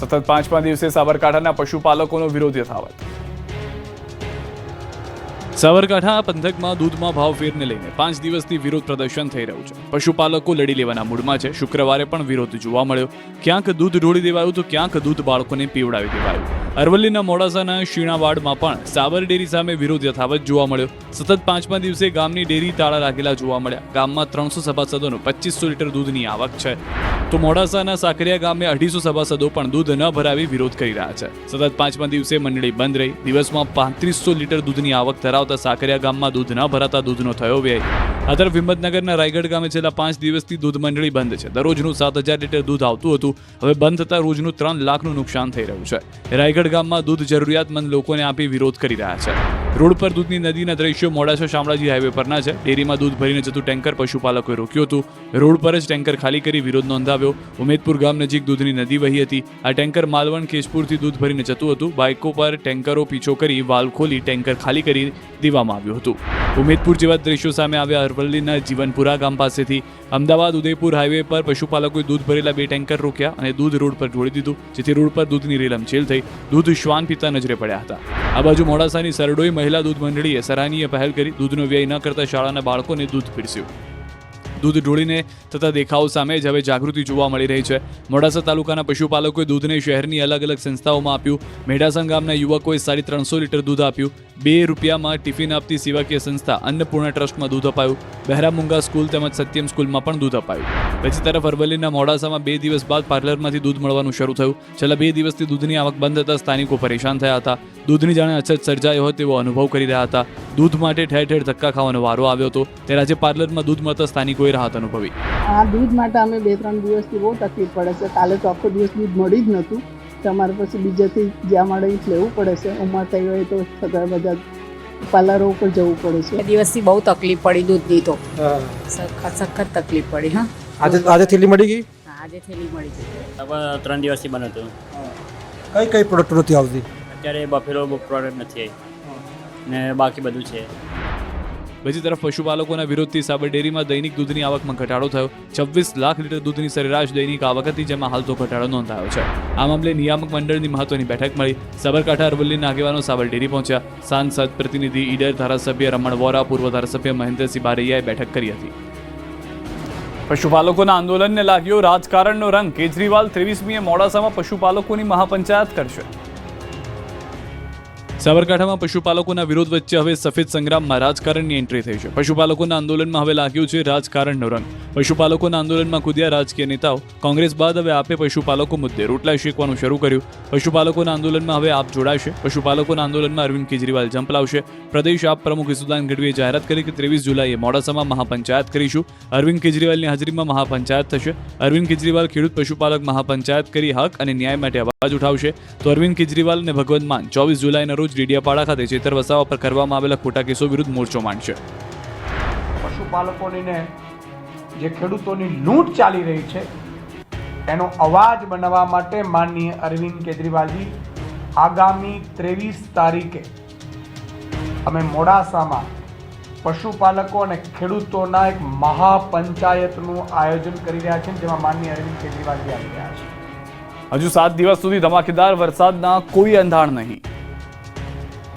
સતત 5મા દિવસે સાબરકાંઠાના પશુપાલકોનો વિરોધ યથાવત। સાબરકાંઠા પંથકમાં દૂધમાં ભાવફેરને લઈને 5 દિવસથી વિરોધ પ્રદર્શન થઈ રહ્યું છે। પશુપાલકો લડી લેવાના મૂડમાં છે। શુક્રવારે પણ વિરોધ જોવા મળ્યો। ક્યાંક દૂધ ઢોળી દેવાયું તો ક્યાંક દૂધ બાળકોને પીવડાવી દેવાયું। અરવલ્લીના મોડાસાના શીણાવાડમાં પણ સાબર ડેરી સામે વિરોધ યથાવત જોવા મળ્યો। સતત 5મા દિવસે ગામની ડેરી તાળા લાગેલા જોવા મળ્યા। ગામમાં 300 સભાસદોનું 2500 લીટર દૂધની આવક છે, તો મોડાસાના સાકરિયા ગામે 250 સભાસદો પણ દૂધ ન ભરાવી વિરોધ કરી રહ્યા છે। સતત 5મા દિવસે મંડળી બંધ રહી। દિવસમાં 3500 લીટર દૂધની આવક ધરાવતા સાકરિયા ગામમાં દૂધ ન ભરાતા દૂધનો થયો વ્યય। આ તરફ હિંમતનગરના રાયગઢ ગામે છેલ્લા 5 દિવસથી દૂધ મંડળી બંધ છે। દરરોજનું 7000 લીટર દૂધ આવતું હતું, હવે બંધ થતાં રોજનું 3 લાખનું નુકસાન થઈ રહ્યું છે। રાયગઢ ગામમાં દૂધ જરૂરિયાતમંદ લોકોને આપી વિરોધ કરી રહ્યા છે। રોડ પર દૂધની નદીના દ્રશ્યો મોડાસા શામળાજી હાઈવે પરના છે। ડેરીમાં દૂધ ભરીને જતું ટેન્કર પશુપાલકોએ રોક્યું હતું। રોડ પર જ ટેન્કર ખાલી કરી વિરોધ નોંધાવ્યો। ઉમેદપુર ગામ નજીક દૂધની નદી વહી હતી। આ ટેન્કર માલવણ કેશપુરથી દૂધ ભરીને જતું હતું। બાઇકો પર ટેન્કરો પીછો કરી વાલ્વ ખોલી ટેન્કર ખાલી કરી દેવામાં આવ્યું હતું। ઉમેદપુર જેવા દ્રશ્યો સામે આવ્યા અરવલ્લીના જીવનપુરા ગામ પાસેથી। અમદાવાદ ઉદયપુર હાઈવે પર પશુપાલકોએ દૂધ ભરેલા 2 ટેન્કર રોક્યા અને દૂધ રોડ પર ઢોળી દીધું, જેથી રોડ પર દૂધની રેલમછેલ થઈ। દૂધ શ્વાન પીતા નજરે પડ્યા હતા। આ બાજુ મોડાસાની સરડોઈ મહિલા દૂધ મંડળીએ સરાહનીય પહેલ કરી દૂધનો વ્યય ન કરતા શાળાના બાળકોને દૂધ પીરસ્યું। દૂધ ઢોળીને થતા દેખાવો સામે જ હવે જાગૃતિ જોવા મળી રહી છે। મોડાસા તાલુકાના પશુપાલકોએ દૂધને શહેરની અલગ અલગ સંસ્થાઓમાં આપ્યું। મેઢાસણ ગામના યુવકોએ 350 લીટર દૂધ આપ્યું। 2 રૂપિયામાં ટિફિન આપતી સેવાકીય સંસ્થા અન્નપૂર્ણા ટ્રસ્ટમાં દૂધ અપાયું। બહેરામુંગા સ્કૂલ તેમજ સત્યમ સ્કૂલમાં પણ દૂધ અપાયું। બીજી તરફ અરવલ્લીના મોડાસામાં 2 દિવસ બાદ પાર્લરમાંથી દૂધ મળવાનું શરૂ થયું। છેલ્લા 2 દિવસથી દૂધની આવક બંધ થતાં સ્થાનિકો પરેશાન થયા હતા। દૂધની જાણે અછત સર્જાયો હોય તેવો અનુભવ કરી રહ્યા હતા। દૂધ માટે ઠેર ઠેર ધક્કા ખાવાનો વારો આવ્યો હતો, ત્યારે આજે પાર્લરમાં દૂધ મળતા સ્થાનિકોએ રાહત અનુભવી। આ દૂધ માટે અમે 2-3 દિવસથી બહુ તકલીફ પડે છે। કાલે તો આખો દિવસ દૂધ મળી જ નહોતું, તમારે પછી બીજેથી જ્યાં મળે એ લેવું પડે છે। ઉંમર થઈ હોય તો બધા પાર્લરો ઉપર જવું પડે છે। દિવસથી બહુ તકલીફ પડી દૂધની, તો સખત તકલીફ પડી। હા, આજે થેલી મળી ગઈ? આજે થેલી મળી ગઈ। 3 દિવસથી બંધ હતું। કઈ પ્રોડક્ટ નથી આવતી અત્યારે? બફેલો પ્રોડક્ટ નથી આવી ને બાકી બધું છે। બીજી તરફ પશુપાલકોના વિરોધથી સાબર ડેરીમાં દૈનિક દૂધની આવકમાં ઘટાડો થયો। 26 લાખ લીટર દૂધની સરેરાશ દૈનિક આવક હતી, જેમાં હાલ તો ઘટાડો નોંધાયો છે। આ મામલે નિયામક મંડળની મહત્વની બેઠક મળી। સાબરકાંઠા અરવલ્લીના આગેવાનો સાબર ડેરી પહોંચ્યા। સાંસદ પ્રતિનિધિ ઈડર, ધારાસભ્ય રમણ વોરા, પૂર્વ ધારાસભ્ય મહેન્દ્રસિંહ બારૈયાએ બેઠક કરી હતી। પશુપાલકોના આંદોલનને લાગ્યો રાજકારણનો રંગ। કેજરીવાલ 23મીએ મોડાસામાં પશુપાલકોની મહાપંચાયત કરશે। સાબરકાંઠામાં પશુપાલકોના વિરોધ વચ્ચે હવે સફેદ સંગ્રામમાં રાજકારણની એન્ટ્રી થઈ છે। પશુપાલકોના આંદોલનમાં હવે લાગ્યું છે રાજકારણનો રંગ। પશુપાલકોના આંદોલનમાં કૂદ્યા રાજકીય નેતાઓ। કોંગ્રેસ બાદ હવે આપે પશુપાલકો મુદ્દે રોટલા શેકવાનું શરૂ કર્યું। પશુપાલકોના આંદોલનમાં હવે આપ જોડાશે। પશુપાલકોના આંદોલનમાં અરવિંદ કેજરીવાલ જંપ લાવશે। પ્રદેશ આપ પ્રમુખ ઈસુદાન ગઢવીએ જાહેરાત કરી કે 23 જુલાઈએ મોડાસામાં મહાપંચાયત કરીશું। અરવિંદ કેજરીવાલની હાજરીમાં મહાપંચાયત થશે। અરવિંદ કેજરીવાલ ખેડૂત પશુપાલક મહાપંચાયત કરી હક અને ન્યાય માટે અવાજ ઉઠાવશે। તો અરવિંદ કેજરીવાલ અને ભગવંત માન 24 જુલાઈના રોજ ડેડિયાપાડા ખાતે ચેતર વસાવા પર કરવામાં આવેલા ખોટા કેસો વિરુદ્ધ મોરચો માંડશે। પશુપાલકોની જે ખેડૂતોની લૂંટ ચાલી રહી છે એનો અવાજ બનાવવા માટે માનનીય અરવિંદ કેજરીવાલજી આગામી 23 તારીખે અમે મોડાસામાં પશુપાલકો અને ખેડૂતોના એક મહાપંચાયતનું આયોજન કરી રહ્યા છે, જેમાં માનનીય અરવિંદ કેજરીવાલજી આવી રહ્યા છે। હજુ 7 દિવસ સુધી ધમાકેદાર વરસાદના કોઈ અંધાર નહીં।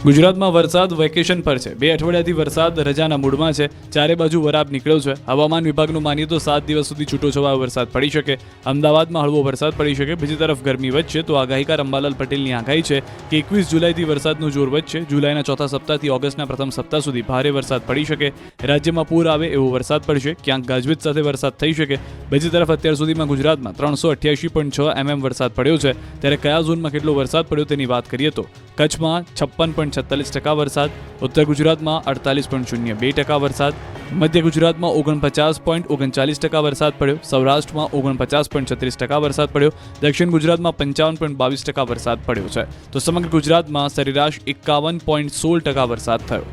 ગુજરાતમાં વરસાદ વેકેશન પર છે। 2 અઠવાડિયાથી વરસાદ રજાના મૂડમાં છે। ચારે બાજુ વરાપ નીકળ્યો છે। હવામાન વિભાગનું માનીએ તો 7 દિવસ સુધી છૂટોછવાયો વરસાદ પડી શકે। અમદાવાદમાં હળવો વરસાદ પડી શકે। બીજી તરફ ગરમી વધશે તો આગાહીકાર અંબાલાલ પટેલની આગાહી છે કે 21 જુલાઈથી વરસાદનું જોર વધશે। જુલાઈના ચોથા સપ્તાહથી ઓગસ્ટના પ્રથમ સપ્તાહ સુધી ભારે વરસાદ પડી શકે। રાજ્યમાં પૂર આવે એવો વરસાદ પડશે। ક્યાંક ગાજવીજ સાથે વરસાદ થઈ શકે। બીજી તરફ અત્યાર સુધીમાં ગુજરાતમાં 388.6 mm વરસાદ પડ્યો છે। ત્યારે કયા ઝોનમાં કેટલો વરસાદ પડ્યો તેની વાત કરીએ તો કચ્છમાં 56.46% વરસાદ, ઉત્તર ગુજરાતમાં 48.02% વરસાદ, મધ્ય ગુજરાતમાં 49.39% વરસાદ પડ્યો, સૌરાષ્ટ્રમાં 49.36% વરસાદ પડ્યો, દક્ષિણ ગુજરાતમાં 55.22% વરસાદ પડ્યો છે। તો સમગ્ર ગુજરાતમાં સરેરાશ 51.16% વરસાદ થયો।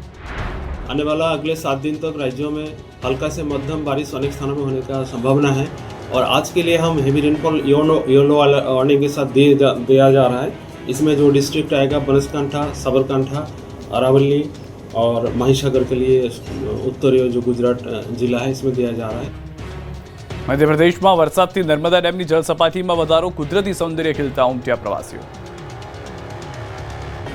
आने वाला अगले 7 दिन तक राज्यों में हल्का से मध्यम बारिश अनेक स्थानों में होने का संभावना है और आज के लिए हम हेवी रेनफॉल येलो वार्निंग के साथ दिया जा रहा है। इसमें जो डिस्ट्रिक्ट आएगा बनासकांठा, साबरकांठा, अरावली और महिसागर के लिए उत्तरी जो गुजरात जिला है इसमें दिया जा रहा है। મધ્યપ્રદેશમાં વરસાદથી નર્મદા ડેમની જળ સપાટીમાં વધારો, કુદરતી સૌંદર્ય ખીલતા ઉમટ્યા પ્રવાસીઓ.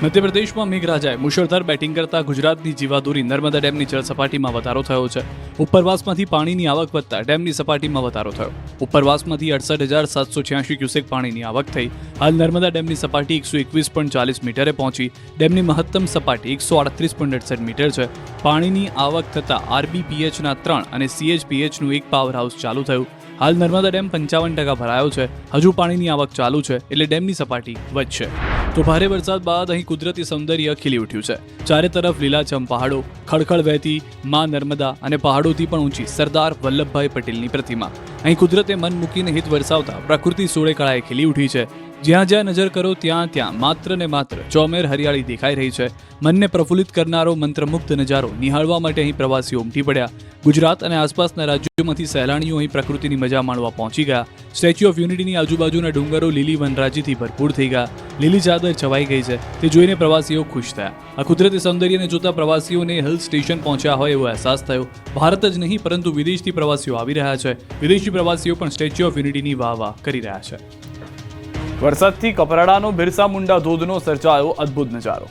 મધ્યપ્રદેશમાં મેઘરાજાએ મુશળધાર બેટિંગ કરતા ગુજરાતની જીવાદોરી નર્મદા ડેમની જળ સપાટીમાં વધારો થયો છે. ઉપરવાસમાંથી પાણીની આવક વધતા ડેમની સપાટીમાં વધારો થયો. ઉપરવાસમાંથી 68,786 ક્યુસેક પાણીની આવક થઈ. હાલ નર્મદા ડેમની સપાટી 121.40 મીટરે પહોંચી. ડેમની મહત્તમ સપાટી 138.68 મીટર છે. પાણીની આવક થતાં RBPHના 3 અને CHPHનું 1 પાવર હાઉસ ચાલુ થયું. હાલ નર્મદા ડેમ 55% ભરાયો છે. હજુ પાણીની આવક ચાલુ છે એટલે ડેમની સપાટી વધશે. તો ભારે વરસાદ બાદ અહીં કુદરતી સૌંદર્ય ખીલી ઉઠ્યું છે. ચારે તરફ લીલાછમ પહાડો, ખળખળ વહેતી માં નર્મદા અને પહાડોથી પણ ઊંચી સરદાર વલ્લભભાઈ પટેલની પ્રતિમા. અહીં કુદરતે મન મૂકીને હિત વરસાવતા પ્રકૃતિ સોળે કળાએ ખીલી ઉઠી છે. જ્યાં જ્યાં નજર કરો ત્યાં ત્યાં માત્ર ને માત્ર ચોમેર હરિયાળી દેખાઈ રહી છે. મનને પ્રફુલ્લિત કરનારો મંત્રમુગ્ધ નજારો નિહાળવા માટે અહીં પ્રવાસીઓ ઉમટી પડ્યા. ગુજરાત અને આસપાસના રાજ્યોમાંથી સહેલાણીઓ અહીં પ્રકૃતિની મજા માણવા પહોંચી ગયા. સ્ટેચ્યુ ઓફ યુનિટીની આજુબાજુના ડુંગરો લીલી વનરાજીથી ભરપૂર થઈ ગયા. લીલી ચાદર છવાઈ ગઈ છે. તે જોઈને પ્રવાસીઓ ખુશ થયા. આ કુદરતી સૌંદર્યને જોતા પ્રવાસીઓને હિલ સ્ટેશન પહોંચ્યા હોય એવો અહેસાસ થયો. ભારત જ નહીં પરંતુ વિદેશથી પ્રવાસીઓ આવી રહ્યા છે. વિદેશી પ્રવાસીઓ પણ સ્ટેચ્યુ ઓફ યુનિટીની વાહ કરી રહ્યા છે. વરસાદથી કપરાડાનો બિરસા મુંડા ધોધનો સર્જાયો અદ્ભુત નજારો.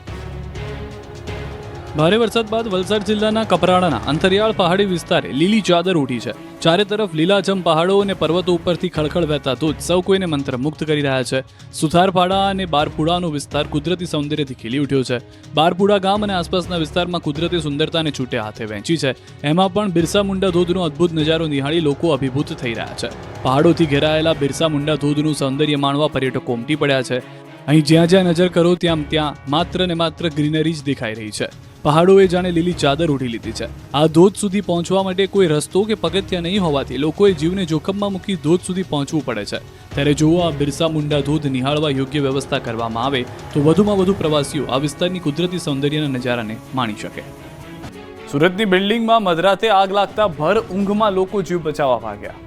ભારે વરસાદ બાદ વલસાડ જિલ્લાના કપરાડાના અંતરિયાળ પહાડી વિસ્તારે લીલી ચાદર ઉઠી છે. ચારે તરફ લીલાછમ પહાડો અને પર્વતો ઉપરથી ખળખળ વહેતા ધોધ સૌ કોઈને મંત્રમુગ્ધ કરી રહ્યા છે. સુથારપાડા અને બારપુડાનો વિસ્તાર કુદરતી સૌંદર્યથી ખીલી ઉઠ્યો છે. બારપુડા ગામ અને આસપાસના વિસ્તારમાં કુદરતી સુંદરતાને છૂટે હાથે વહેંચી છે. એમાં પણ બિરસા મુંડા ધોધનો અદ્ભુત નજારો નિહાળી લોકો અભિભૂત થઈ રહ્યા છે. પહાડોથી ઘેરાયેલા બિરસા મુંડા ધોધનું સૌંદર્ય માણવા પર્યટકો ઉમટી પડ્યા છે. અહીં જ્યાં જ્યાં નજર કરો ત્યાં ત્યાં માત્ર ને માત્ર ગ્રીનરી જ દેખાઈ રહી છે. પહાડોએ જાણે લીલી ચાદર ઉઠી લીધી છે. આ ધોધ સુધી પહોંચવા માટે કોઈ રસ્તો કે પગથિયાં નહીં હોવાથી લોકોએ જીવને જોખમમાં મૂકી ધોધ સુધી પહોંચવું પડે છે. ત્યારે જો આ બિરસા મુંડા ધોધ નિહાળવા યોગ્ય વ્યવસ્થા કરવામાં આવે તો વધુમાં વધુ પ્રવાસીઓ આ વિસ્તારની કુદરતી સૌંદર્યના નજારાને માણી શકે. સુરતની બિલ્ડિંગમાં મધરાતે આગ લાગતા ભર ઊંઘમાં લોકો જીવ બચાવવા ભાગ્યા.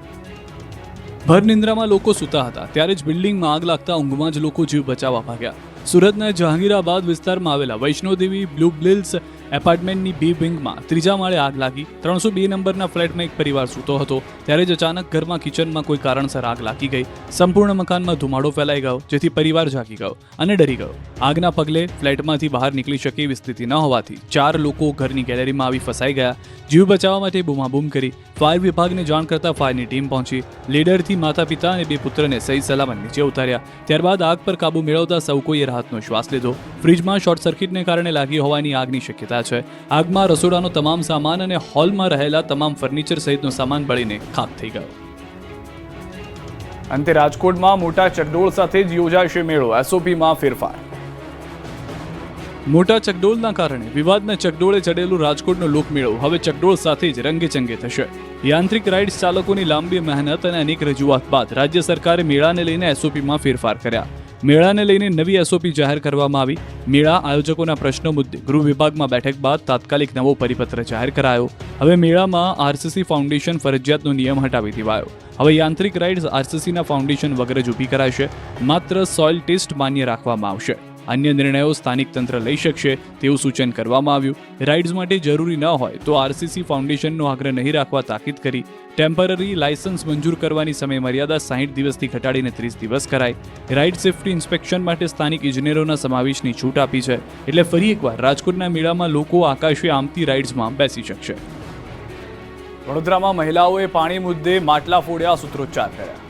ભર નિંદ્રામાં લોકો સૂતા હતા ત્યારે જ બિલ્ડિંગમાં આગ લાગતા ઊંઘમાં જ લોકો જીવ બચાવવા ભાગ્યા. સુરતના જહાંગીરાબાદ વિસ્તારમાં આવેલા વૈષ્ણોદેવી બ્લુ બ્લિલ્સ એપાર્ટમેન્ટની બી વિંગમાં 3જા માળે આગ લાગી. 302 નંબરના ફ્લેટમાં એક પરિવાર સૂતો હતો ત્યારે જ અચાનક ઘરમાં કિચનમાં કોઈ કારણસર આગ લાગી ગઈ. સંપૂર્ણ મકાનમાં ધુમાડો ફેલાઈ ગયો જેથી પરિવાર જાગી ગયો અને ડરી ગયો. આગના પગલે ફ્લેટમાંથી બહાર નીકળી શકે એવી સ્થિતિ ન હોવાથી 4 લોકો ઘરની ગેલેરીમાં આવી ફસાઈ ગયા. જીવ બચાવવા માટે બૂમાબૂમ કરી ફાયર વિભાગને જાણ કરતા ફાયરની ટીમ પહોંચી. લીડરથી માતા પિતા અને 2 પુત્રને સહી સલામત નીચે ઉતાર્યા. ત્યારબાદ આગ પર કાબુ મેળવતા સૌ કોઈએ રાહતનો શ્વાસ લીધો. ફ્રીજમાં શોર્ટ સર્કિટને કારણે લાગી હોવાની આગની શક્યતા છે. આગમાં રસોડાનો તમામ સામાન અને હોલમાં રહેલા તમામ ફર્નિચર સહિતનો સામાન બળીને ખાખ થઈ ગયો. અંતે રાજકોટમાં મોટા ચકડોળ સાથે જ યોજાશે મેળો, SOPમાં ફેરફાર. મોટા ચકડોળના કારણે વિવાદના ચકડોળે ચડેલું રાજકોટનો લોકમેળો હવે ચકડોળ સાથે જ રંગેચંગે થશે. યાંત્રિક રાઇડ્સ ચાલકોની લાંબી મહેનત અને અનેક રજૂઆત બાદ રાજ્ય સરકારે મેળાને લઈને SOPમાં ફેરફાર કર્યા. મેળાને લઈને નવી SOP જાહેર કરવામાં આવી. મેળા આયોજકોના પ્રશ્નો મુદ્દે ગૃહ વિભાગમાં બેઠક બાદ તાત્કાલિક નવો પરિપત્ર જાહેર કરાયો. હવે મેળામાં RCC ફાઉન્ડેશન ફરજિયાતનો નિયમ હટાવી દેવાયો. હવે યાંત્રિક રાઇડ્સ RCCના ફાઉન્ડેશન વગર જ ઊભી કરાશે. માત્ર સોઇલ ટેસ્ટ માન્ય રાખવામાં આવશે. અન્ય નિર્ણયો સ્થાનિક તંત્ર લઈ શકશે તેવું સૂચન કરવામાં આવ્યું. રાઇડ્સ માટે જરૂરી ન હોય તો RCC ફાઉન્ડેશનનો આગ્રહ નહીં રાખવા તાકીદ કરી. ટેમ્પરરી લાયસન્સ મંજૂર કરવાની સમય મર્યાદા 60 દિવસથી ઘટાડીને 30 દિવસ કરાઈ. રાઇડ સેફ્ટી ઇન્સ્પેક્શન માટે સ્થાનિક ઇજનેરોના સમાવેશની છૂટ આપી છે. એટલે ફરી એકવાર રાજકોટના મેળામાં લોકો આકાશે આમતી રાઇડ્સમાં બેસી શકશે. વડોદરામાં મહિલાઓએ પાણી મુદ્દે માટલા ફોડ્યા, સૂત્રોચ્ચાર કર્યા.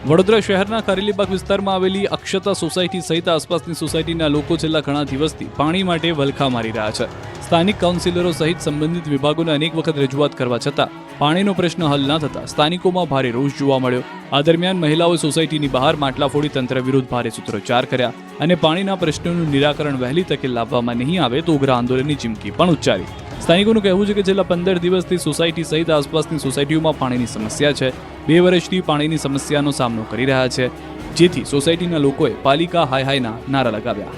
વડોદરા શહેરના કારેલીબાગ વિસ્તારમાં આવેલી અક્ષતા સોસાયટી સહિત આસપાસની સોસાયટીના લોકો છેલ્લા ઘણા દિવસથી પાણી માટે વલખા મારી રહ્યા છે. સ્થાનિક કાઉન્સિલરો સહિત સંબંધિત વિભાગોને અનેક વખત રજૂઆત કરવા છતાં પાણીનો પ્રશ્ન હલ ન થતા સ્થાનિકોમાં ભારે રોષ જોવા મળ્યો. આ દરમિયાન મહિલાઓએ સોસાયટીની બહાર માટલા ફોડી તંત્ર વિરુદ્ધ ભારે સૂત્રોચ્ચાર કર્યા અને પાણીના પ્રશ્નોનું નિરાકરણ વહેલી તકે લાવવામાં નહીં આવે તો ઉગ્ર આંદોલનની ચીમકી પણ ઉચ્ચારી. સ્થાનિકોનું કહેવું છે કે છેલ્લા 15 દિવસથી સોસાયટી સહિત આસપાસની સોસાયટીઓમાં પાણીની સમસ્યા છે. 2 વર્ષથી પાણીની સમસ્યાનો સામનો કરી રહ્યા છે, જેથી સોસાયટીના લોકોએ પાલિકા હાય હાયના નારા લગાવ્યા.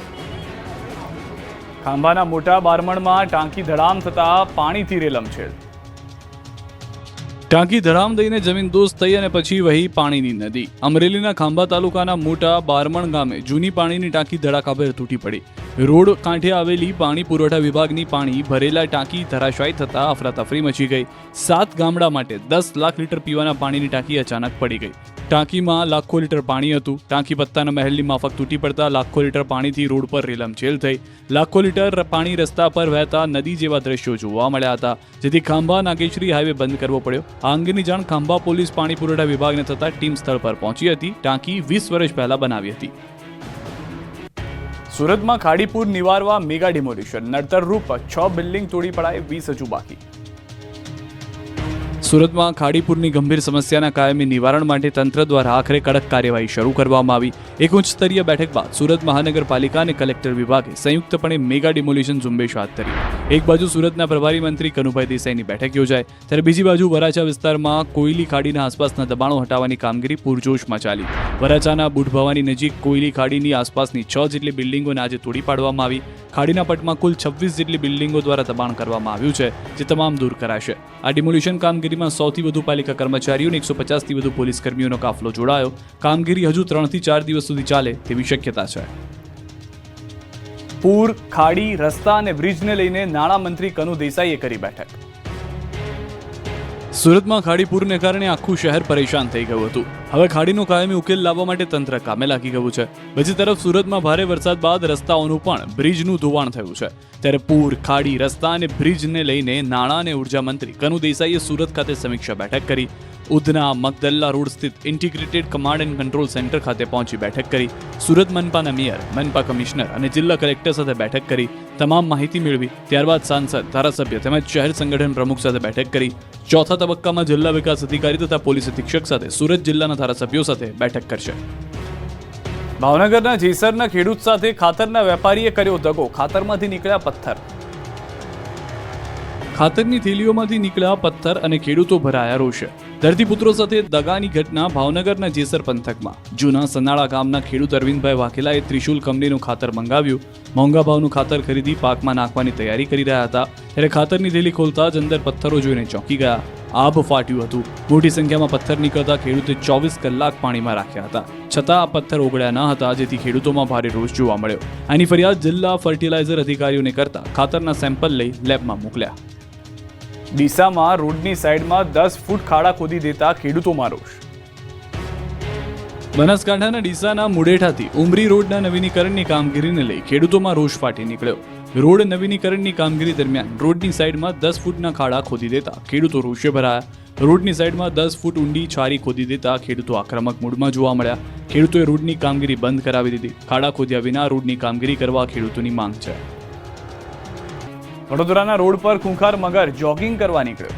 ખાંભાના મોટા બારમણમાં ટાંકી ધડામ થતા પાણીથી રેલમછેડ. ટાંકી ધડામ દઈને જમીનદોસ્ત થઈ અને પછી વહી પાણીની નદી. અમરેલીના ખાંભા તાલુકાના મોટા બારમણ ગામે જૂની પાણીની ટાંકી ધડાકાભેર તૂટી પડી. રોડ કાંઠે આવેલી પાણી પુરવઠા વિભાગની પાણી ભરેલા ટાંકી ધરાશાયી થતા અફરાતફરી મચી ગઈ. 7 ગામડા માટે 10 લાખ લીટર પીવાના પાણીની ટાંકી અચાનક પડી ગઈ. ટાંકીમાં લાખો લીટર પાણી હતું. ટાંકી પત્તાના મહેલની માફક તૂટી પડતા લાખો લીટર પાણીથી રોડ પર રેલમછેલ થઈ. લાખો લીટર પાણી રસ્તા પર વહેતા નદી જેવા દ્રશ્યો જોવા મળ્યા હતા, જેથી ખાંભા નાગેશ્વરી હાઈવે બંધ કરવો પડ્યો. આ અંગેની જાણ ખાંભા પોલીસ પાણી પુરવઠા વિભાગને થતા ટીમ સ્થળ પર પહોંચી હતી. ટાંકી 20 વર્ષ પહેલા બનાવી હતી. સુરતમાં ખાડીપુર નિવારવા મેગા ડિમોલિશન. નડતરરૂપ 6 બિલ્ડિંગ તોડી પડાય, 20 હજુ બાકી. સુરતમાં ખાડીપુરની ગંભીર સમસ્યાના કાયમી નિવારણ માટે તંત્ર દ્વારા આખરે કડક કાર્યવાહી શરૂ કરવામાં આવી. એક ઉચ્ચ સ્તરીય બેઠક બાદ સુરત મહાનગરપાલિકા અને કલેક્ટર વિભાગે સંયુક્તપણે મેગા ડિમોલિશન ઝુંબેશ હાથ ધરી. એક બાજુ સુરતના પ્રભારી મંત્રી કનુભાઈ દેસાઈની બેઠક યોજાઈ, ત્યારે બીજી બાજુ વરાછા વિસ્તારમાં કોયલી ખાડીના આસપાસના દબાણો હટાવવાની કામગીરી પૂરજોશમાં ચાલી. વરાછાના બુઢભવાની નજીક કોયલી ખાડીની આસપાસની 6 જેટલી બિલ્ડિંગોને આજે તોડી પાડવામાં આવી. ખાડીના પટમાં કુલ 26 જેટલી બિલ્ડિંગો દ્વારા દબાણ કરવામાં આવ્યું છે, જે તમામ દૂર કરાશે. આ ડિમોલિશન કામગીરીમાં 100થી વધુ પાલિકા કર્મચારીઓ અને 150થી વધુ પોલીસ કર્મીઓનો કાફલો જોડાયો. કામગીરી હજુ 3 થી 4 દિવસ સુધી ચાલે તેવી શક્યતા છે. પૂર, ખાડી, રસ્તા અને બ્રિજને લઈને નાણામંત્રી કનુ દેસાઈએ કરી બેઠક. સુરતમાં ખાડીપુરને કારણે આખું શહેર પરેશાન થઈ ગયું હતું. હવે ખાડીનો કાયમી ઉકેલ લાવવા માટે તંત્ર કામે લાગી ગયું છે. બીજી તરફ સુરતમાં ભારે વરસાદ બાદ રસ્તાઓનું પણ બ્રિજનું ધોવાણ થયું છે. ત્યારે પૂર, ખાડી, રસ્તા અને બ્રિજને લઈને નાણાં અને ઉર્જા મંત્રી કનુ દેસાઈએ સુરત ખાતે સમીક્ષા બેઠક કરી. ઉધના મગદલ્લા રોડ સ્થિત integrated command and control centre ખાતે પહોંચી બેઠક કરી. સુરત મનપાના મેયર, મનપા કમિશનર અને જિલ્લા કલેક્ટર સાથે બેઠક કરી તમામ માહિતી મેળવી. ત્યારબાદ સાંસદ, ધારાસભ્ય તેમજ શહેર સંગઠન પ્રમુખ સાથે બેઠક કરી. ચોથા તબક્કામાં જિલ્લા વિકાસ અધિકારી તથા પોલીસ અધિક્ષક સાથે સુરત જિલ્લાના ધારાસભ્યો સાથે બેઠક કરશે. ભાવનગરના જેસરના ખેડૂત સાથે ખાતરના વેપારીએ કર્યો દગો. ખાતરમાંથી નીકળ્યા પથ્થર. ખાતરની થેલીઓમાંથી નીકળ્યા પથ્થર અને ખેડૂતો ભરાયા રોષે. ધરતીપુત્રો સાથે દગાની ઘટના ભાવનગરના જેસર પંથકમાં. જૂના સનાળા ગામના ખેડૂત અરવિંદભાઈ વાઘેલાએ ત્રિશુલ કંપનીનું ખાતર મંગાવ્યું. મોંઘા ભાવનું ખાતર ખરીદી પાકમાં નાખવાની તૈયારી કરી રહ્યા હતા, ત્યારે ખાતરની થેલી ખોલતા જ અંદર પથ્થરો જોઈને ચોંકી ગયા. આભ ફાટ્યું હતું. મોટી સંખ્યામાં પથ્થર નીકળતા ખેડૂતે 24 કલાક પાણીમાં રાખ્યા હતા, છતાં આ પથ્થર ઓગળ્યા ન હતા, જેથી ખેડૂતોમાં ભારે રોષ જોવા મળ્યો. આની ફરિયાદ જિલ્લા ફર્ટિલાઇઝર અધિકારીઓને કરતા ખાતરના સેમ્પલ લઈ લેબમાં મોકલ્યા. ડીસામાં રોડની સાઈડમાં 10 ફૂટ ખાડા ખોદી દેતા ખેડૂતોમાં રોષ. બનાસકાંઠાના ડીસાના મુડેઠાથી ઉમરી રોડના નવીનીકરણની કામગીરીને લઈ ખેડૂતોમાં રોષ ફાટી નીકળ્યો. રોડ નવીનીકરણની કામગીરી દરમિયાન રોડની સાઈડમાં 10 ફૂટના ખાડા ખોદી દેતા ખેડૂતો રોષે ભરાયા. રોડની સાઈડમાં 10 ફૂટ ઊંડી છારી ખોદી દેતા ખેડૂતો આક્રમક મૂડમાં જોવા મળ્યા. ખેડૂતોએ રોડની કામગીરી બંધ કરાવી દીધી. ખાડા ખોદ્યા વિના રોડની કામગીરી કરવા ખેડૂતોની માંગ છે. વડોદરાના રોડ પર ખૂંખાર મગર જોગિંગ કરવા નીકળ્યો.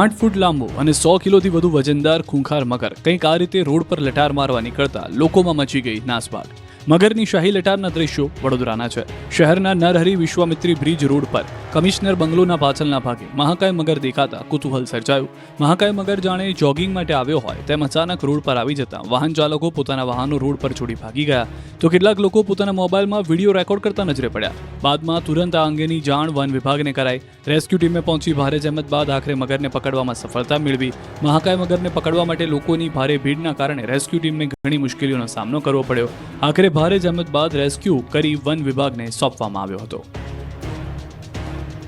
8 ફૂટ લાંબો અને 100 કિલોથી વધુ વજનદાર ખૂંખાર મગર કંઈક આ રીતે રોડ પર લટાર મારવા નીકળતા લોકોમાં મચી ગઈ નાસભાગ. મગરની શાહી લટારના દ્રશ્યો વડોદરાના છે. શહેરના નરહરી વિશ્વામિત્રી બ્રિજ રોડ પર કમિશનર બંગલોના પાછળના ભાગે મહાકાય મગર દેખાતા કુતૂહલ સર્જાયું. મહાકાય મગર જાણે જોગિંગ માટે આવ્યો હોય તેમ અચાનક રોડ પર આવી જતા વાહન ચાલકો પોતાના વાહનો રોડ પર છોડી ભાગી ગયા, તો કેટલાક લોકો પોતાના મોબાઈલમાં વિડીયો રેકોર્ડ કરતા નજરે પડ્યા. બાદમાં તુરંત આ અંગેની જાણ વન વિભાગને કરાઈ. રેસ્ક્યુ ટીમે પહોંચી ભારે જહેમત બાદ આખરે મગરને પકડવામાં સફળતા મેળવી. મહાકાય મગરને પકડવા માટે લોકોની ભારે ભીડના કારણે રેસ્ક્યુ ટીમને ઘણી મુશ્કેલીઓનો સામનો કરવો પડ્યો. આખરે ભારે જહેમત બાદ રેસ્ક્યુ કરી વન વિભાગને સોંપવામાં આવ્યો હતો.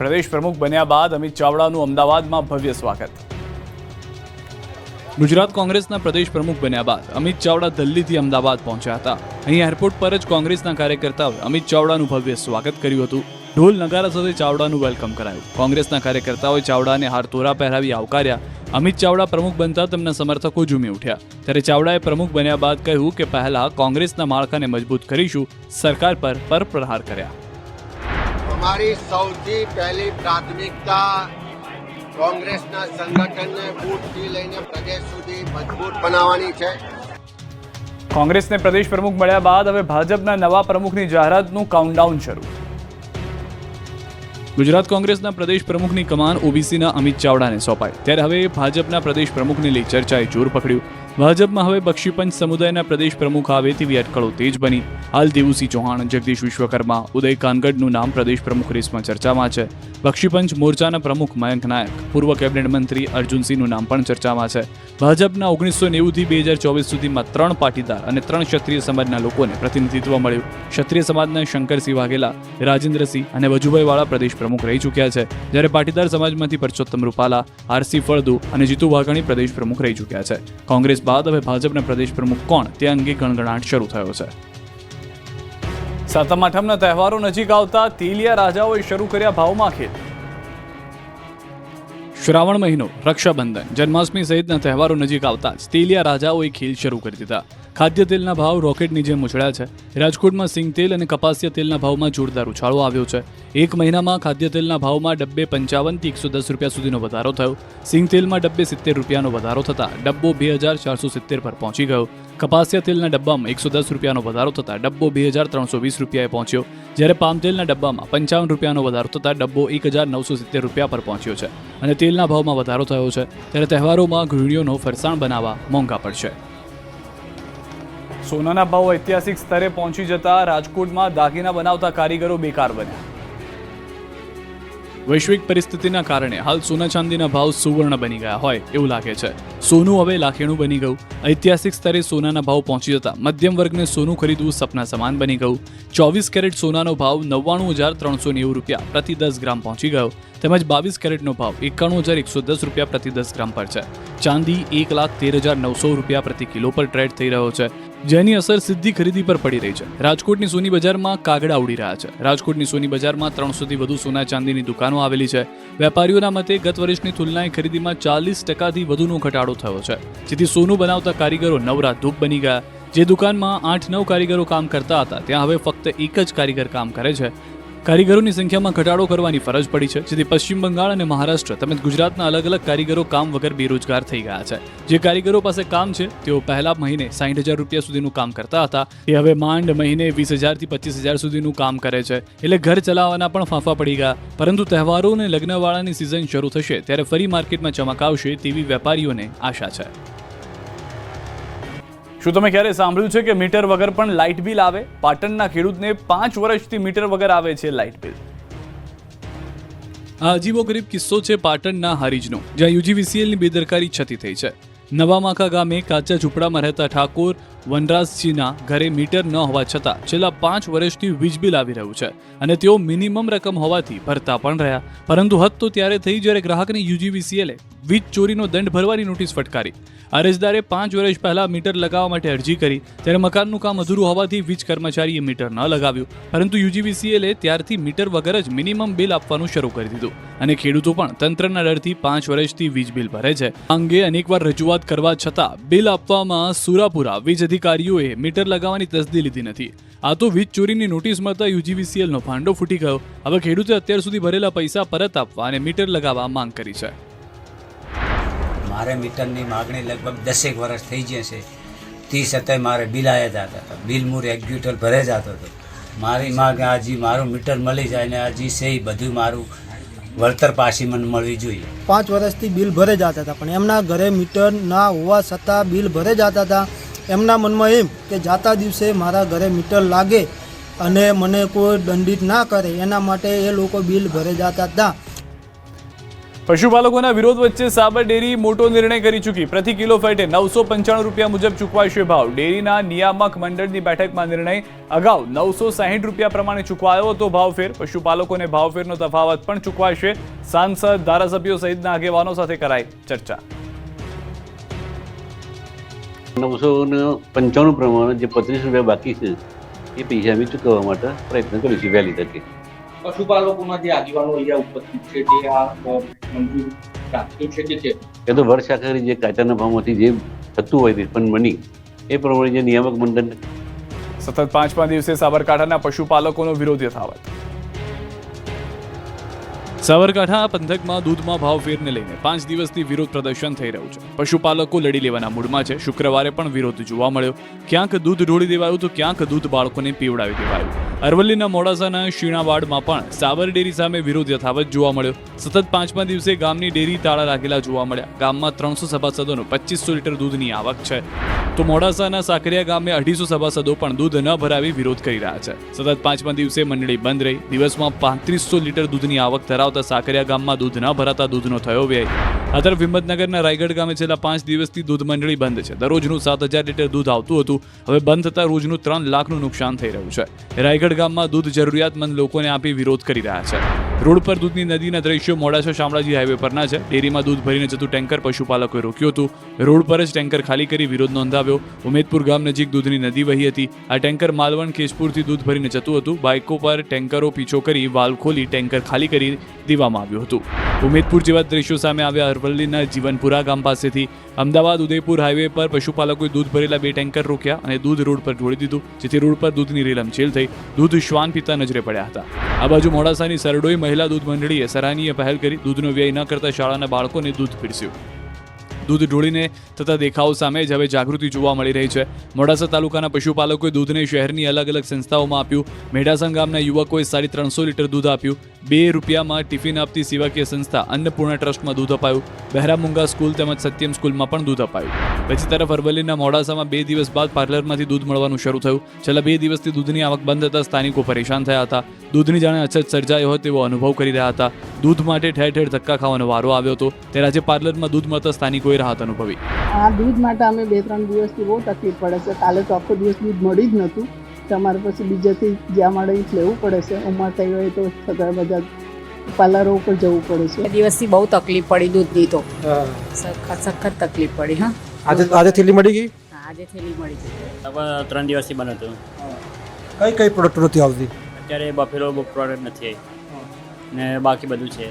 પ્રદેશ પ્રમુખ બન્યા બાદ અમિત ચાવડાનું અમદાવાદમાં ભવ્ય સ્વાગત. ગુજરાત કોંગ્રેસના પ્રદેશ પ્રમુખ બન્યા બાદ અમિત ચાવડા દિલ્હીથી અમદાવાદ પહોંચ્યા હતા. અહીં એરપોર્ટ પર જ કોંગ્રેસના કાર્યકર્તાઓએ અમિત ચાવડાનું ભવ્ય સ્વાગત કર્યું હતું. ઢોલ નગારા સાથે ચાવડાનું વેલકમ કરાયું. કોંગ્રેસના કાર્યકર્તાઓએ ચાવડાને હારતોરા પહેરાવી આવકાર્યા. અમિત ચાવડા પ્રમુખ બનતા તેમના સમર્થકો ઝૂમી ઉઠ્યા. ત્યારે ચાવડાએ પ્રમુખ બન્યા બાદ કહ્યું કે પહેલા કોંગ્રેસના માળખાને મજબૂત કરીશું, સરકાર પર પ્રહાર કર્યા. हमारी સૌથી પહેલી પ્રાથમિકતા કોંગ્રેસના સંગઠનને બૂથથી લઈને પ્રદેશ સુધી મજબૂત બનાવવાની છે. કોંગ્રેસને પ્રદેશ પ્રમુખ મળ્યા બાદ હવે ભાજપના નવા પ્રમુખની જાહેરાતનું કાઉન્ટડાઉન શરૂ. ગુજરાત કોંગ્રેસના પ્રદેશ પ્રમુખની કમાન ઓબીસીના અમિત ચાવડાને સોંપાઈ. ત્યારે હવે ભાજપના પ્રદેશ પ્રમુખને લઈ ચર્ચાએ જોર પકડ્યું. ભાજપમાં હવે બક્ષીપંચ સમુદાયના પ્રદેશ પ્રમુખ આવે તેવી અટકળો તેજ બની. હાલ દેવુસિંહ ચૌહાણ, જગદીશ વિશ્વકર્મા, ઉદય કાનગડનું નામ પ્રદેશ પ્રમુખ રેસમાં ચર્ચામાં છે. બક્ષીપંચ મોરચાના પ્રમુખ મયંક નાયક, પૂર્વ કેબિનેટ મંત્રી અર્જુનસિંહનું નામ પણ ચર્ચામાં છે. ભાજપના 1990 થી 2024 સુધીમાં 3 પાટીદાર અને 3 ક્ષત્રિય સમાજના લોકોને પ્રતિનિધિત્વ મળ્યું. ક્ષત્રિય સમાજના શંકરસિંહ વાઘેલા, રાજેન્દ્રસિંહ અને વજુભાઈ વાળા પ્રદેશ પ્રમુખ રહી ચૂક્યા છે, જ્યારે પાટીદાર સમાજમાંથી પરસોત્તમ રૂપાલા, આરસી ફળદુ અને જીતુ વાઘાણી પ્રદેશ પ્રમુખ રહી ચૂક્યા છે. કોંગ્રેસ બાદ હવે ભાજપના પ્રદેશ પ્રમુખ કોણ તે અંગે ગણગણાટ શરૂ થયો છે. સાતમ આઠમના તહેવારો નજીક આવતા તેલિયા રાજાઓએ શરૂ કર્યા ભાવમાં ખેલ. શ્રાવણ મહિનો, રક્ષાબંધન, જન્માષ્ટમી સહિતના તહેવારો નજીક આવતા જ તેલિયા રાજાઓએ ખેલ શરૂ કરી દીધા. ખાદ્ય તેલના ભાવ રોકેટની જેમ ઉછળ્યા છે. રાજકોટમાં સિંગ તેલ અને કપાસિયા તેલના ભાવમાં જોરદાર ઉછાળો આવ્યો છે. એક મહિનામાં ખાદ્ય તેલના ભાવમાં ડબ્બે 55 થી 110 રૂપિયા સુધીનો વધારો થયો. સિંગ તેલમાં ડબ્બે 70 રૂપિયાનો વધારો થતાં ડબ્બો 2470 પર પહોંચી ગયો. કપાસિયા તેલના ડબ્બામાં 110 રૂપિયાનો વધારો થતાં ડબ્બો 2320 રૂપિયાએ પહોંચ્યો, જ્યારે પામ તેલના ડબ્બામાં 55 રૂપિયાનો વધારો થતાં ડબ્બો 1970 રૂપિયા પર પહોંચ્યો છે. અને તેલના ભાવમાં વધારો થયો છે, ત્યારે તહેવારોમાં ગૃહિણીઓનો ફરસાણ બનાવવા મોંઘા પડશે. સોનાના ભાવ ઐતિહાસિક સ્તરે પહોંચી જતા રાજકોટમાં દાગીના બનાવતા કારીગરો બેકાર બન્યા. વૈશ્વિક પરિસ્થિતિના કારણે હાલ સોના ચાંદીના ભાવ સુવર્ણ બની ગયા હોય એવું લાગે છે. સોનું હવે લાખેણું બની ગયું. ઐતિહાસિક સ્તરે સોનાના ભાવ પહોંચી જતા મધ્યમ વર્ગને સોનું ખરીદવું સપના સમાન બની ગયું. 24 કેરેટ સોનાનો ભાવ 99,390 રૂપિયા પ્રતિ 10 ગ્રામ પહોંચી ગયો, તેમજ 22 કેરેટનો ભાવ 91,110 રૂપિયા પ્રતિ 10 ગ્રામ પર છે. ચાંદી 1,13,900 રૂપિયા પ્રતિ કિલો પર ટ્રેડ થઈ રહ્યો છે, જેની અસર સીધી ખરીદી પર પડી રહી છે. રાજકોટની સોની બજારમાં કાગડા ઉડી રહ્યા છે. રાજકોટની સોની બજારમાં 300 થી વધુ સોના ચાંદીની દુકાનો આવેલી છે. વેપારીઓના મતે ગત વર્ષની તુલનાએ ખરીદીમાં 40% વધુનો ઘટાડો થયો છે, જેથી સોનું બનાવતા કારીગરો નવરા ધૂપ બની ગયા. જે દુકાનમાં 8-9 કારીગરો કામ કરતા હતા, ત્યાં હવે ફક્ત એક જ કારીગર કામ કરે છે. કારીગરોની સંખ્યામાં ઘટાડો કરવાની ફરજ પડી છે, જેથી પશ્ચિમ બંગાળ અને મહારાષ્ટ્ર તેમજ ગુજરાતના અલગ અલગ કારીગરો કામ વગર બેરોજગાર થઈ ગયા છે. જે કારીગરો પાસે કામ છે તેઓ પહેલા મહિને 60,000 રૂપિયા સુધીનું કામ કરતા હતા, તે હવે માંડ મહિને 20,000 થી 25,000 સુધીનું કામ કરે છે. એટલે ઘર ચલાવવાના પણ ફાંફા પડી ગયા. પરંતુ તહેવારો અને લગ્નવાળાની સિઝન શરૂ થશે ત્યારે ફરી માર્કેટમાં ચમક આવશે તેવી વેપારીઓને આશા છે. શું તમે ક્યારે સાંભળ્યું છે કે મીટર વગર પણ લાઇટ બિલ આવે? પાટણના ખેડૂતને 5 વર્ષથી મીટર વગર આવે છે લાઇટ બિલ. આ અજીબોગરીબ કિસ્સો છે પાટણના હારીજનો, જ્યાં યુજીવીસીએલની બેદરકારી છતી થઈ છે. નવામાખા ગામે કાચા ઝૂંપડામાં રહેતા ઠાકોર વનરાજજીના ઘરે મીટર ન હોવા છતાં છેલ્લા 5 વર્ષથી વીજ બિલ આવી રહ્યું છે, અને તેઓ મિનિમમ રકમ હોવાથી ભરતા પણ રહ્યા. પરંતુ હદ તો ત્યારે થઈ જ્યારે ગ્રાહકને યુજીવીસીએલે વીજ ચોરીનો દંડ ભરવાની નોટિસ ફટકારી. અરજદારે 5 વર્ષ પહેલા મીટર લગાવવા માટે અરજી કરી, ત્યારે મકાનનું કામ અધૂરું હોવાથી વીજ કર્મચારીએ મીટર ન લગાવ્યું. પરંતુ યુજીવીસીએલે ત્યારથી મીટર વગર જ મિનિમમ બિલ આપવાનું શરૂ કરી દીધું, અને ખેડૂતો પણ તંત્રના ડરથી 5 વર્ષથી વીજ બિલ ભરે છે. આ અંગે અનેકવાર રજૂઆત કરવા છતાં બિલ આપવામાં સુરાપુરા વીજ અધિકારીઓએ મીટર લગાવવાની તસદી લીધી નથી. આ તો વીજ ચોરીની નોટિસ મળતા યુજીવીસીએલનો ભાંડો ફૂટી ગયો. હવે ખેડૂતે અત્યાર સુધી ભરેલા પૈસા પરત આપવા અને મીટર લગાવવા માંગ કરી છે. મારે મીટરની માગણી લગભગ 10 વર્ષ થઈ જશે, તે છતાંય મારે બિલ આવ્યા જતા હતા. બિલ હું રેગ્યુલર ભરે જતો હતો. મારી માગ હજી મારું મીટર મળી જાય ને હજી છે બધું મારું વળતર પાછી મને મળવી જોઈએ. 5 વર્ષથી બિલ ભરે જતા હતા, પણ એમના ઘરે મીટર ના હોવા છતાં બિલ ભરે જતા હતા. એમના મનમાં એમ કે જાતા દિવસે મારા ઘરે મીટર લાગે અને મને કોઈ દંડિત ના કરે, એના માટે એ લોકો બિલ ભરે જતા હતા. પશુપાલકોના વિરોધ વચ્ચે સાબર ડેરી મોટો નિર્ણય કરી ચૂકી. પ્રતિ કિલો ફેટે 995 રૂપિયા મુજબ ચૂકવાશે ભાવ. ડેરીના નિયામક મંડળની બેઠકમાં નિર્ણય અગાઉ 960 રૂપિયા પ્રમાણે ચૂકવાયો હતો ભાવફેર. પશુપાલકોને ભાવફેરનો તફાવત પણ ચૂકવાશે. સાંસદ, ધારાસભ્યો સહિતના આગેવાનો સાથે કરાઈ ચર્ચા. 995 પ્રમાણે જે 35 રૂપિયા બાકી છે એ પૈસા અમે ચૂકવવા માટે પ્રયત્ન કરીશું વહેલી તકે. પશુપાલકોના જે આગેવાનો અહીંયા ઉપસ્થિત છે તે આ મંજૂર રાખ્યું છે કે એ તો વર્ષ આખરે જે કાચાના ભાવમાંથી જે થતું હોય રિફંડ મની એ પ્રમાણે જે નિયામક મંડળ. સતત 5મા દિવસે સાબરકાંઠાના પશુપાલકોનો વિરોધ યથાવત. સાબરકાંઠા પંથકમાં દૂધમાં ભાવફેરને લઈને 5 દિવસથી વિરોધ પ્રદર્શન થઈ રહ્યું છે. પશુપાલકો લડી લેવાના મૂડમાં છે. શુક્રવારે પણ વિરોધ જોવા મળ્યો. ક્યાંક દૂધ ઢોળી દેવાયું તો ક્યાંક દૂધ બાળકોને પીવડાવી દેવાયું. અરવલ્લીના મોડાસાના શીણાવાડમાં પણ સાબર ડેરી સામે વિરોધ યથાવત જોવા મળ્યો. સતત 5મા દિવસે ગામની ડેરી તાળા લાગેલા જોવા મળ્યા. ગામમાં 300 સભાસદોનું 2500 લીટર દૂધની આવક છે, તો મોડાસાના સાકરિયા ગામે 250 સભાસદો પણ દૂધ ન ભરાવી વિરોધ કરી રહ્યા છે. સતત 5મા દિવસે મંડળી બંધ રહી. દિવસમાં 3500 લીટર દૂધની આવક ધરાવતા સાકરિયા ગામમાં દૂધ ન ભરાતા દૂધનો થયો વ્યય. આ તરફ હિંમતનગરના રાયગઢ ગામે છેલ્લા 5 દિવસથી દૂધ મંડળી બંધ છે. દરરોજનું 7000 લીટર દૂધ આવતું હતું, હવે બંધ થતાં રોજનું 3 લાખનું નુકસાન થઈ રહ્યું છે. રાયગઢ ગામમાં દૂધ જરૂરિયાતમંદ લોકોને આપી વિરોધ કરી રહ્યા છે. રોડ પર દૂધની નદીના દ્રશ્યો મોડાસા શામળાજી હાઈવે પરના છે. ડેરીમાં દૂધ ભરીને જતું ટેન્કર પશુપાલકોએ રોક્યું હતું. રોડ પર જ ટેન્કર ખાલી કરી વિરોધ નોંધાવ્યો. ઉમેદપુર ગામ નજીક દૂધની નદી વહી હતી. આ ટેન્કર માલવણ કેશપુરથી દૂધ ભરીને જતું હતું. બાઇકો પર ટેન્કરો પીછો કરી વાલ્વ ખોલી ટેન્કર ખાલી કરી દેવામાં આવ્યું હતું. ઉમેદપુર જેવા દ્રશ્યો સામે આવ્યા અરવલ્લીના જીવનપુરા ગામ પાસેથી. અમદાવાદ ઉદયપુર હાઈવે પર પશુપાલકોએ દૂધ ભરેલા 2 ટેન્કર રોક્યા અને દૂધ રોડ પર ઢોળી દીધું, જેથી રોડ પર દૂધની રેલમછેલ થઈ. દૂધ શ્વાન પીતા નજરે પડ્યા હતા. આ બાજુ મોડાસાની સરડોઈ મહિલા દૂધ મંડળીએ સરાહનીય પહેલ કરી દૂધનો વ્યય ન કરતા શાળાના બાળકોને દૂધ પીરસ્યું. દૂધ ઢોળીને થતા દેખાવો સામે જ હવે જાગૃતિ જોવા મળી રહી છે. મોડાસા તાલુકાના પશુપાલકોએ દૂધને શહેરની અલગ અલગ સંસ્થાઓમાં આપ્યું. મેઢાસણ ગામના યુવકોએ 350 લીટર દૂધ આપ્યું. ₹2 ટિફિન આપતી સેવાકીય સંસ્થા અન્નપૂર્ણા ટ્રસ્ટમાં દૂધ અપાયું. બહેરામુંગા સ્કૂલ તેમજ સત્યમ સ્કૂલમાં પણ દૂધ અપાયું. બીજી તરફ અરવલ્લીના મોડાસામાં 2 દિવસ બાદ પાર્લરમાંથી દૂધ મળવાનું શરૂ થયું. છેલ્લા 2 દિવસથી દૂધની આવક બંધ થતાં સ્થાનિકો પરેશાન થયા હતા. દૂધની જાણે અછત સર્જાયો હોય તેવો અનુભવ કરી રહ્યા હતા. દૂધ માટે ઠેર ઠેર ધક્કા ખાવાનો વારો આવ્યો હતો, ત્યારે આજે પાર્લરમાં દૂધ મળતા સ્થાનિકોએ રાહત અનુભવી. આ દૂધ માટે અમે 2-3 દિવસથી બહુ તકલીફ પડે છે. કાલે તો આખો દિવસ દૂધ મળી જ નહોતું. તમારે પછી બીજેથી જ્યાં મળે એ લેવું પડે છે. ઉંમર થઈ હોય તો છતાં બધા પાર્લરો ઉપર જવું પડે છે. દિવસથી બહુ તકલીફ પડી દૂધની તો સખત તકલીફ પડી. હા, આજે થેલી મળી ગઈ? આજે થેલી મળી ગઈ. 3 દિવસથી બંધ હતું. કઈ પ્રોડક્ટ નથી આવતી? અત્યારે બફેલો પ્રોડક્ટ નથી ને બાકી બધું છે.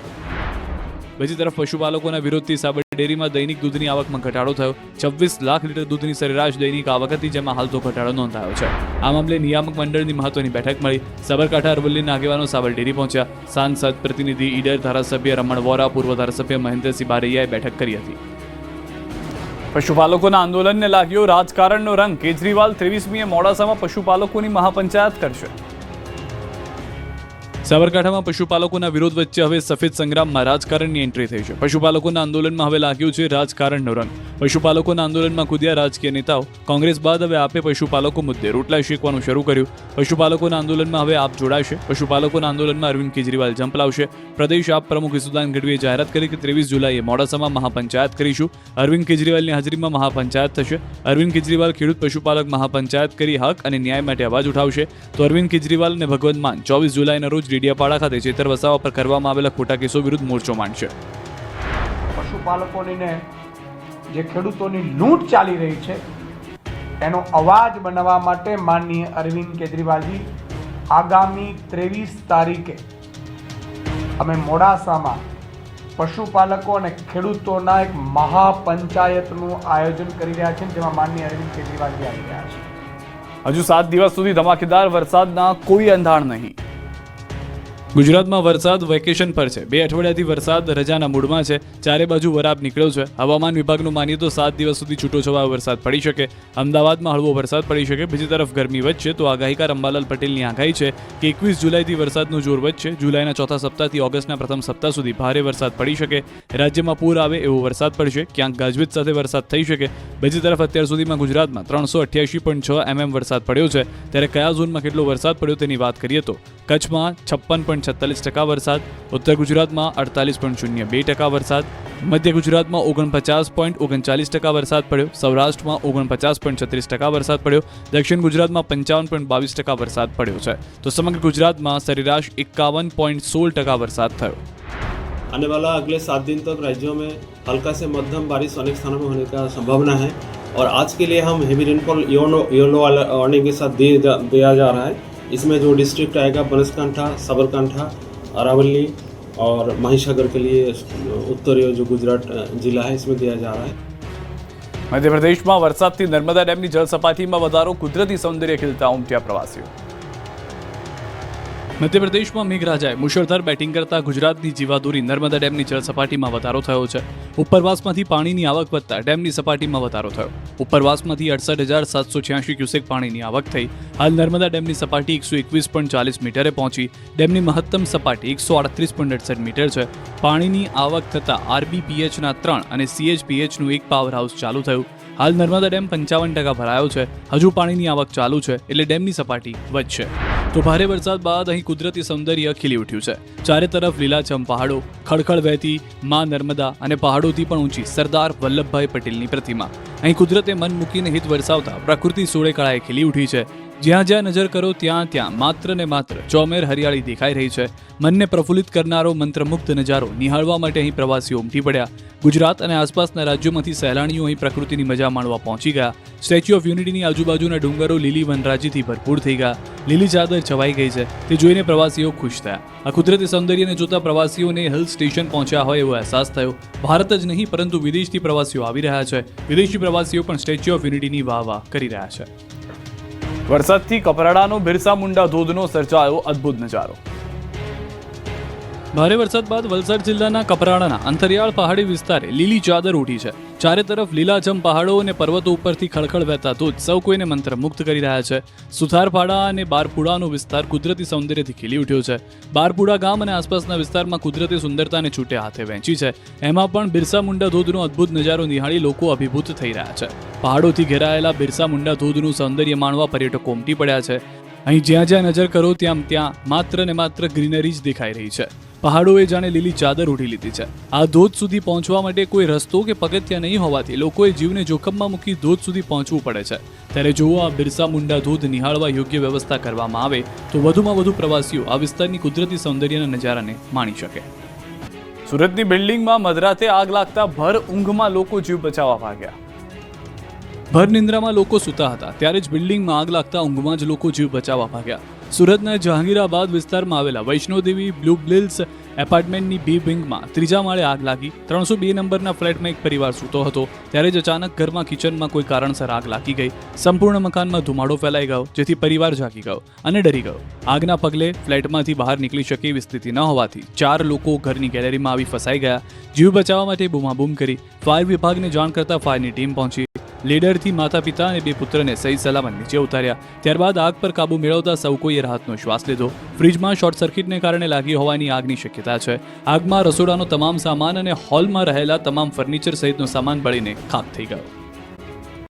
બીજી તરફ પશુપાલકોના વિરોધથી સાબર ડેરીમાં દૈનિક દૂધની આવકમાં ઘટાડો થયો. 26 લાખ લીટર દૂધની સરેરાશ દૈનિક આવક હતી, જેમાં હાલ તો ઘટાડો નોંધાયો છે. આ મામલે નિયામક મંડળની મહત્વની બેઠક મળી. સાબરકાંઠા અરવલ્લીના આગેવાનો સાબર ડેરી પહોંચ્યા. સાંસદ પ્રતિનિધિ ઈડર, ધારાસભ્ય રમણ વોરા, પૂર્વ ધારાસભ્ય મહેન્દ્રસિંહ બારૈયાએ બેઠક કરી હતી. પશુપાલકોના આંદોલનને લાગ્યો રાજકારણનો રંગ. કેજરીવાલ 23મીએ મોડાસામાં પશુપાલકોની મહાપંચાયત કરશે. સાબરકાંઠામાં પશુપાલકોના વિરોધ વચ્ચે હવે સફેદ સંગ્રામમાં રાજકારણની એન્ટ્રી થઈ છે. પશુપાલકોના આંદોલનમાં હવે લાગ્યું છે રાજકારણનો રંગ. પશુપાલકોના આંદોલનમાં કૂદ્યા રાજકીય નેતાઓ. કોંગ્રેસ બાદ હવે આપે પશુપાલકો મુદ્દે રોટલા શેકવાનું શરૂ કર્યું. પશુપાલકોના આંદોલનમાં હવે આપ જોડાશે. પશુપાલકોના આંદોલનમાં અરવિંદ કેજરીવાલ ઝંપલાવશે. પ્રદેશ આપ પ્રમુખ ઈસુદાન ગઢવીએ જાહેરાત કરી કે 23 જુલાઈએ મોડાસામાં મહાપંચાયત કરીશું. અરવિંદ કેજરીવાલની હાજરીમાં મહાપંચાયત થશે. અરવિંદ કેજરીવાલ ખેડૂત પશુપાલક મહાપંચાયત કરી હક અને ન્યાય માટે અવાજ ઉઠાવશે. તો અરવિંદ કેજરીવાલ અને ભગવંત માન 24 જુલાઈના રોજ ડેડિયાપાડા ખાતે ચેતર વસાવા પર કરવામાં આવેલા ખોટા કેસો વિરુદ્ધ મોરચો માંડશે. પશુપાલકોની જે ખેડૂતોની લૂંટ ચાલી રહી છે એનો અવાજ બનાવવા માટે માનનીય અરવિંદ કેજરીવાલજી આગામી 23 તારીખે અમે મોડાસામાં પશુપાલકો અને ખેડૂતોના એક મહાપંચાયતનું આયોજન કરી રહ્યા છે, જેમાં માનનીય અરવિંદ કેજરીવાલજી આવી રહ્યા છે. હજુ 7 દિવસ સુધી ધમાકેદાર વરસાદના કોઈ અંધાર નહીં. ગુજરાતમાં વરસાદ વેકેશન પર છે. 2 અઠવાડિયાથી વરસાદ રજાના મૂડમાં છે. ચારે બાજુ વરાપ નીકળ્યો છે. હવામાન વિભાગનું માનીએ તો 7 દિવસ સુધી છૂટોછવાયો વરસાદ પડી શકે. અમદાવાદમાં હળવો વરસાદ પડી શકે. બીજી તરફ ગરમી વધશે તો આગાહીકાર અંબાલાલ પટેલની આગાહી છે કે 21 જુલાઈથી વરસાદનું જોર વધશે. જુલાઈના ચોથા સપ્તાહથી ઓગસ્ટના પ્રથમ સપ્તાહ સુધી ભારે વરસાદ પડી શકે. રાજ્યમાં પૂર આવે એવો વરસાદ પડશે. ક્યાંક ગાજવીજ સાથે વરસાદ થઈ શકે. બીજી તરફ અત્યાર સુધીમાં ગુજરાતમાં 388.6 mm વરસાદ પડ્યો છે. ત્યારે કયા ઝોનમાં કેટલો વરસાદ પડ્યો તેની વાત કરીએ તો કચ્છમાં 56.46% વરસાદ, ઉત્તર ગુજરાતમાં 48.02% વરસાદ, મધ્ય ગુજરાતમાં 49.39% વરસાદ પડ્યો, સૌરાષ્ટ્રમાં 49.36% વરસાદ પડ્યો, દક્ષિણ ગુજરાતમાં 55.22% વરસાદ પડ્યો છે. તો સમગ્ર ગુજરાતમાં સરેરાશ 51.16% વરસાદ થયો. आने वाला अगले 7 दिन तक राज्यों में हल्का से मध्यम बारिश अनेक स्थानों में होने का संभावना है और आज के लिए हम हेवी रेनफॉल येलो वार्निंग के साथ दिया जा रहा है. इसमें जो डिस्ट्रिक्ट आएगा बनासकांठा, साबरकांठा, अरावली और महिसागर के लिए उत्तरीय जो गुजरात जिला है इसमें दिया जा रहा है. મધ્યપ્રદેશમાં વરસાદથી નર્મદા ડેમની જળ સપાટીમાં વધારો. કુદરતી સૌંદર્ય ખીલતા ઉમટ્યા પ્રવાસીઓ. મધ્યપ્રદેશમાં મેઘરાજાએ મુશળધાર બેટિંગ કરતા ગુજરાતની જીવાદોરી નર્મદા ડેમની જળ સપાટીમાં વધારો થયો છે. ઉપરવાસમાંથી પાણીની આવક વધતા ડેમની સપાટીમાં વધારો થયો. ઉપરવાસમાંથી 68,786 ક્યુસેક પાણીની આવક થઈ. હાલ નર્મદા ડેમની સપાટી 121.40 મીટરે પહોંચી. ડેમની મહત્તમ સપાટી 138.68 મીટર છે. પાણીની આવક થતાં RBPHના 3 અને CHPHનું 1 પાવર હાઉસ ચાલુ થયું. હાલ નર્મદા ડેમ 55% ભરાયો છે. હજુ પાણીની આવક ચાલુ છે એટલે ડેમની સપાટી વધશે. તો ભારે વરસાદ બાદ અહીં કુદરતી સૌંદર્ય ખીલી ઉઠ્યું છે. ચારે તરફ લીલાછમ પહાડો, ખળખળ વહેતી માં નર્મદા અને પહાડોથી પણ ઊંચી સરદાર વલ્લભભાઈ પટેલની પ્રતિમા. અહીં કુદરતે મન મૂકીને હિત વરસાવતા પ્રકૃતિ સોળે કળાએ ખીલી ઉઠી છે. જ્યાં જ્યાં નજર કરો ત્યાં ત્યાં માત્ર ને માત્ર ચોમેર હરિયાળી દેખાઈ રહી છે. મનને પ્રફુલ્લિત કરનારો મંત્રમુગ્ધ નજારો નિહાળવા માટે અહીં પ્રવાસીઓ ઉમટી પડ્યા. ગુજરાત અને આસપાસના રાજ્યોમાંથી સહેલાણીઓ અહીં પ્રકૃતિની મજા માણવા પહોંચી ગયા. સ્ટેચ્યુ ઓફ યુનિટીની આજુબાજુના ડુંગરો લીલી વનરાજીથી ભરપૂર થઈ ગયા. લીલી ચાદર છવાઈ ગઈ છે. તે જોઈને પ્રવાસીઓ ખુશ થયા. આ કુદરતી સૌંદર્યને જોતા પ્રવાસીઓને હિલ સ્ટેશન પહોંચ્યા હોય એવો અહેસાસ થયો. ભારત જ નહીં પરંતુ વિદેશથી પ્રવાસીઓ આવી રહ્યા છે. વિદેશી પ્રવાસીઓ પણ સ્ટેચ્યુ ઓફ યુનિટીની વાહ કરી રહ્યા છે. વરસાદથી કપરાડાનો બિરસા મુંડા ધોધનો સર્જાયો અદ્ભુત નજારો. ભારે વરસાદ બાદ વલસાડ જિલ્લાના કપરાડાના અંતરિયાળ પહાડી વિસ્તારે લીલી ચાદર ઉઠી છે. ચારે તરફ લીલાછમ પહાડો અને પર્વતો ઉપરથી ખળખળ વહેતા ધોધ સૌ કોઈને મંત્રમુગ્ધ કરી રહ્યા છે. સુથારપાડા અને બારપુડાનો વિસ્તાર કુદરતી સૌંદર્યથી ખીલી ઉઠ્યો છે. બારપુડા ગામ અને આસપાસના વિસ્તારમાં કુદરતી સુંદરતાને છૂટે હાથે વહેંચી છે. એમાં પણ બિરસા મુંડા ધોધનો અદ્ભુત નજારો નિહાળી લોકો અભિભૂત થઈ રહ્યા છે. પહાડોથી ઘેરાયેલા બિરસા મુંડા ધોધનું સૌંદર્ય માણવા પર્યટકો ઉમટી પડ્યા છે. અહીં જ્યાં જ્યાં નજર કરો ત્યાં માત્ર ને માત્ર ગ્રીનરી જ દેખાઈ રહી છે. પહાડોએ જાણે લીલી ચાદર ઉઠી લીધી છે. આ ધોધ સુધી પહોંચવા માટે કોઈ રસ્તો કે પગથિયાં નહીં હોવાથી લોકોએ જીવને જોખમમાં મૂકી ધોધ સુધી પહોંચવું પડે છે. ત્યારે જો આ બિરસા મુંડા ધોધ નિહાળવા યોગ્ય વ્યવસ્થા કરવામાં આવે તો વધુમાં વધુ પ્રવાસીઓ આ વિસ્તારની કુદરતી સૌંદર્યના નજારાને માણી શકે. સુરતની બિલ્ડિંગમાં મધરાતે આગ લાગતા ભર ઊંઘમાં લોકો જીવ બચાવવા ભાગ્યા. ભર નિંદ્રામાં લોકો સૂતા હતા ત્યારે જ બિલ્ડિંગમાં આગ લાગતા ઊંઘમાં જ લોકો જીવ બચાવવા ભાગ્યા. સુરતના જહાંગીરાબાદ વિસ્તારમાં આવેલા વૈષ્ણોદેવી બ્લુ બિલ્સ એપાર્ટમેન્ટની બી વિંગમાં 3જા માળે આગ લાગી. 302 નંબરના ફ્લેટમાં એક પરિવાર સૂતો હતો ત્યારે જ અચાનક ઘરમાં કિચનમાં કોઈ કારણસર આગ લાગી ગઈ. સંપૂર્ણ મકાનમાં ધુમાડો ફેલાઈ ગયો જેથી પરિવાર જાગી ગયો અને ડરી ગયો. આગના પગલે ફ્લેટમાંથી બહાર નીકળી શકે એવી સ્થિતિ ન હોવાથી 4 લોકો ઘરની ગેલેરીમાં આવી ફસાઈ ગયા. જીવ બચાવવા માટે બૂમાબૂમ કરી ફાયર વિભાગને જાણ કરતા ફાયરની ટીમ પહોંચી. લીડરથી માતા પિતા અને 2 પુત્રને સહી સલામત નીચે ઉતાર્યા. ત્યારબાદ આગ પર કાબુ મેળવતા સૌ કોઈએ રાહતનો શ્વાસ લીધો. ફ્રીજમાં શોર્ટ સર્કિટને કારણે લાગી હોવાની આગની શક્યતા છે. આગમાં રસોડાનો તમામ સામાન અને હોલમાં રહેલા તમામ ફર્નિચર સહિતનો સામાન બળીને ખાખ થઈ ગયો.